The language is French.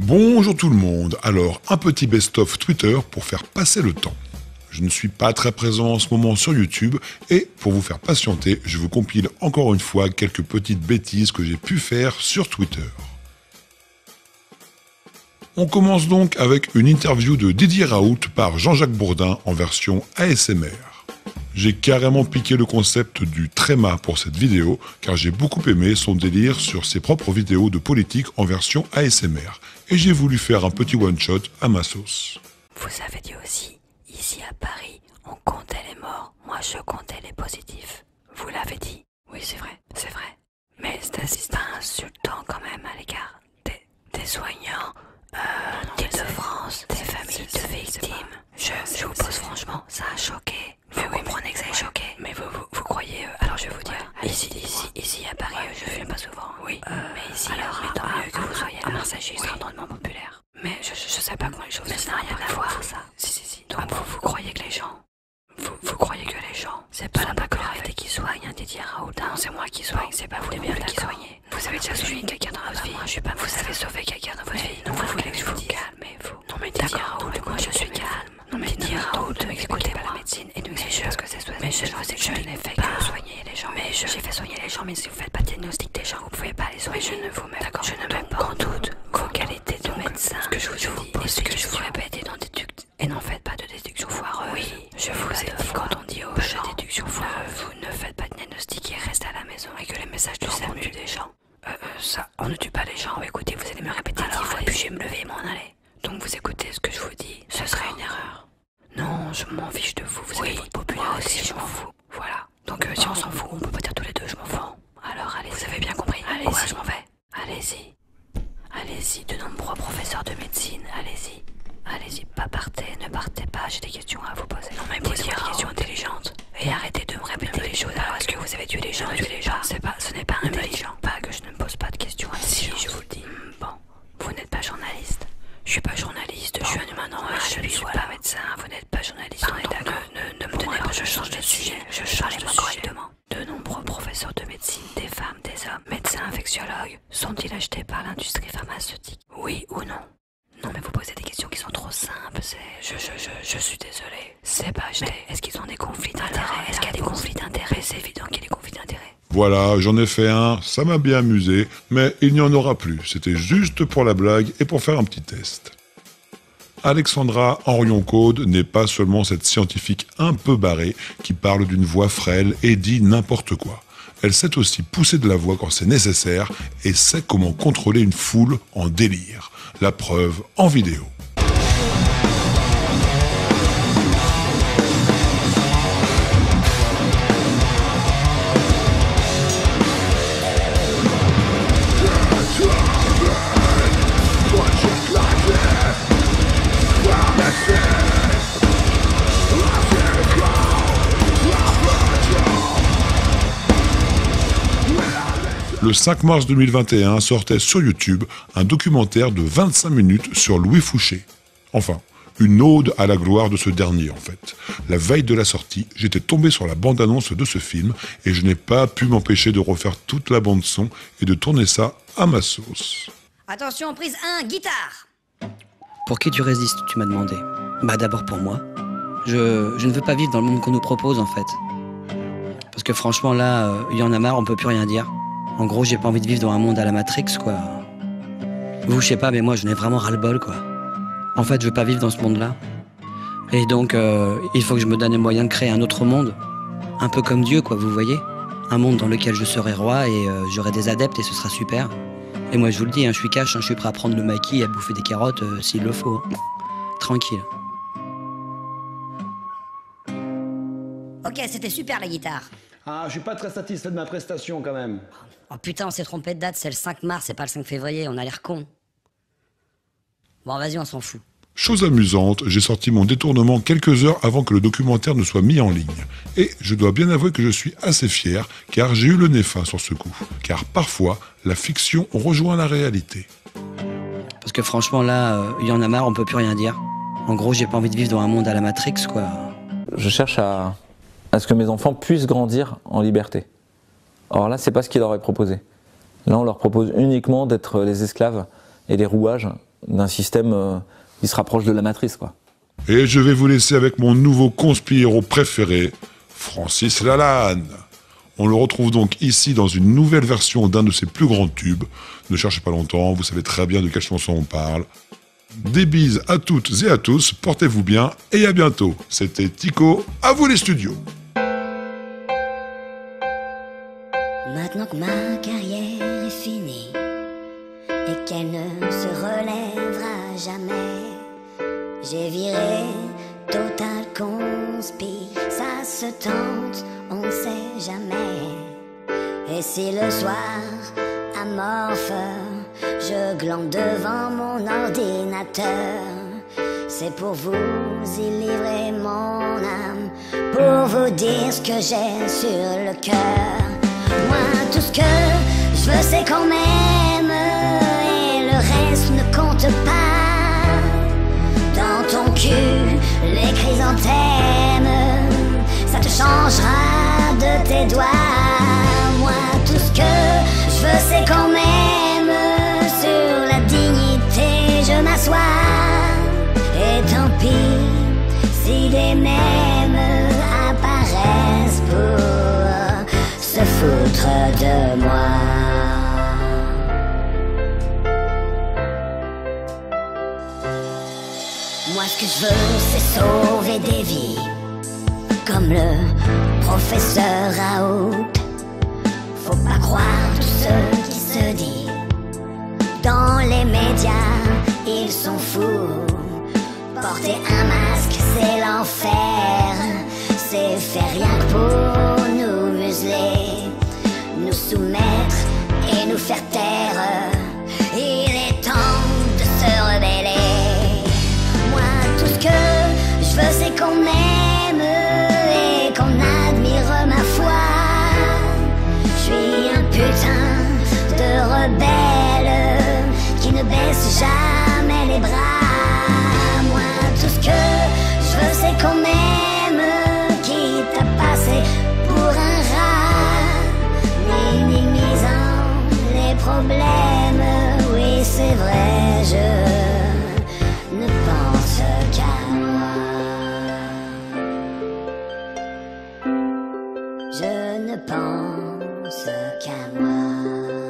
Bonjour tout le monde, alors un petit best-of Twitter pour faire passer le temps. Je ne suis pas très présent en ce moment sur YouTube et pour vous faire patienter, je vous compile encore une fois quelques petites bêtises que j'ai pu faire sur Twitter. On commence donc avec une interview de Didier Raoult par Jean-Jacques Bourdin en version ASMR. J'ai carrément piqué le concept du tréma pour cette vidéo car j'ai beaucoup aimé son délire sur ses propres vidéos de politique en version ASMR et j'ai voulu faire un petit one-shot à ma sauce. Vous avez dit aussi, ici à Paris, on comptait les morts, moi je comptais les positifs. Vous l'avez dit. Oui, c'est vrai, c'est vrai. Mais c'est pas insultant quand même à l'égard des soignants d'Île-de-France, des familles de victimes. Je vous pose franchement, ça a choqué. Vous comprenez que ça a choqué. Mais vous croyez, alors je vais vous dire, ici à Paris, je viens pas souvent. Oui, mais ici, alors, tant mieux que vous soyez à Marseille, je suis drôlement populaire. Mais je sais pas comment les choses, mais ça n'a rien à voir, ça. Si. Donc vous croyez que les gens, vous croyez que les gens, c'est pas la popularité qui soigne, Didier Raoult. Non, c'est moi qui soigne, c'est pas vous bien qui soignez. Vous avez déjà sauvé quelqu'un dans votre vie. Moi, je suis pas. Vous avez sauvé quelqu'un dans votre vie. Non, vous voulez que je vous dise. Calmez-vous. Non, mais Didier Raoult, moi je suis calme. Non, mais Didier Raoult, écoutez pas la médecine et nous expliquez ce que c'est soigner. Mais je n'ai fait que soigner les gens. Mais j'ai fait soigner les gens, mais si vous faites pas de diagnostic des gens, vous pouvez pas les soigner. Je ne vous mets pas en doute vos qualités de médecin. Ce que je vous dis et ce que je vous répète et n'en faites pas de déduction foireuse. Oui, je vous ai dit quand on dit aux gens déduction foireuse, vous ne faites pas de diagnostic et restez à la maison et que les messages du SAMU des gens. Ça, on ne tue pas les gens. Écoutez, vous allez me répéter 10 fois, puis je vais me lever et m'en aller. Donc vous écoutez ce que je vous dis, ce serait une erreur. Non, je m'en fiche de vous, vous avez votre popularité, moi aussi je m'en fous. Voilà. Donc si on s'en fout, on peut pas dire tous les deux, je m'en fous. Alors allez-y. Vous avez bien compris. Allez-y. Ouais, je m'en vais. Allez-y. Allez-y, de nombreux professeurs de médecine, allez-y. Allez-y, ne partez pas, j'ai des questions à vous poser. Non mais posez des questions intelligentes. Et arrêtez de me répéter les choses. Alors est-ce que vous avez tué les gens? Ce n'est pas intelligent. Pas que je ne me pose pas de questions intelligentes. Si, je vous le dis. Bon, vous n'êtes pas journaliste. Je suis pas journaliste, je suis un humain normal, je ne suis pas médecin, vous n'êtes pas journaliste. Ne me tenez pas, je change de sujet, correctement. De nombreux professeurs de médecine, des femmes, des hommes, médecins, infectiologues, sont-ils achetés par l'industrie pharmaceutique? Oui ou non? Non mais vous posez des questions qui sont trop simples, je suis désolé. C'est pas acheté. Est-ce qu'ils ont des conflits d'intérêts? Est-ce qu'il y a des conflits d'intérêts? C'est évident qu'il y a des conflits d'intérêts. Voilà, j'en ai fait un, ça m'a bien amusé, mais il n'y en aura plus. C'était juste pour la blague et pour faire un petit test. Alexandra Henrion-Caude n'est pas seulement cette scientifique un peu barrée qui parle d'une voix frêle et dit n'importe quoi. Elle sait aussi pousser de la voix quand c'est nécessaire et sait comment contrôler une foule en délire. La preuve en vidéo. Le 5 mars 2021 sortait sur YouTube un documentaire de 25 minutes sur Louis Fouché. Enfin, une ode à la gloire de ce dernier en fait. La veille de la sortie, j'étais tombé sur la bande-annonce de ce film et je n'ai pas pu m'empêcher de refaire toute la bande-son et de tourner ça à ma sauce. Attention, prise 1, guitare. Pour qui tu résistes, tu m'as demandé. Bah d'abord pour moi. Je ne veux pas vivre dans le monde qu'on nous propose en fait. Parce que franchement là, il y en a marre, on peut plus rien dire. En gros, j'ai pas envie de vivre dans un monde à la Matrix, quoi. Vous, je sais pas, mais moi, je n'ai vraiment ras-le-bol, quoi. En fait, je veux pas vivre dans ce monde-là. Et donc, il faut que je me donne les moyens de créer un autre monde. Un peu comme Dieu, quoi, vous voyez. Un monde dans lequel je serai roi et j'aurai des adeptes et ce sera super. Et moi, je vous le dis, hein, je suis cash, hein, je suis prêt à prendre le maquis et à bouffer des carottes s'il le faut. Hein. Tranquille. Ok, c'était super la guitare. Ah, je suis pas très satisfait de ma prestation quand même. Oh putain, on s'est trompé de date, c'est le 5 mars, c'est pas le 5 février, on a l'air con. Bon, vas-y, on s'en fout. Chose amusante, j'ai sorti mon détournement quelques heures avant que le documentaire ne soit mis en ligne. Et je dois bien avouer que je suis assez fier, car j'ai eu le nez fin sur ce coup. Car parfois, la fiction rejoint la réalité. Parce que franchement là, il y en a marre, on peut plus rien dire. En gros, j'ai pas envie de vivre dans un monde à la Matrix, quoi. Je cherche à ce que mes enfants puissent grandir en liberté. Or là, c'est pas ce qu'il leur est proposé. Là, on leur propose uniquement d'être les esclaves et les rouages d'un système qui se rapproche de la matrice, quoi. Et je vais vous laisser avec mon nouveau conspiro préféré, Francis Lalanne. On le retrouve donc ici dans une nouvelle version d'un de ses plus grands tubes. Ne cherchez pas longtemps, vous savez très bien de quelle chanson on parle. Des bises à toutes et à tous, portez-vous bien et à bientôt. C'était Tico, à vous les studios. Maintenant que ma carrière est finie et qu'elle ne se relèvera jamais, j'ai viré total conspi. Ça se tente, on ne sait jamais. Et si le soir, amorphe, je glande devant mon ordinateur, c'est pour vous y livrer mon âme, pour vous dire ce que j'ai sur le cœur. Moi, tout ce que je veux, c'est qu'on m'aime, et le reste ne compte pas. Dans ton cul, les chrysanthèmes, ça te changera de tes doigts. Moi, tout ce que je veux, c'est qu'on m'aime, sur la dignité je m'assois. Et tant pis si des mèmes apparaissent pour se foutre de moi. Moi ce que je veux c'est sauver des vies, comme le professeur Raoult. Faut pas croire tout ce qui se dit dans les médias, ils sont fous. Porter un masque c'est l'enfer, c'est faire rien que pour nous museler, nous soumettre et nous faire taire. Il est temps de se rebeller. Moi tout ce que je veux c'est qu'on m'aime et qu'on admire ma foi. Je suis un putain de rebelle qui ne baisse jamais les bras. Moi tout ce que je veux c'est qu'on m'aime, quitte à passer pour un rat, minimisant les problèmes. Oui c'est vrai, je ne pense qu'à moi. Je ne pense qu'à moi.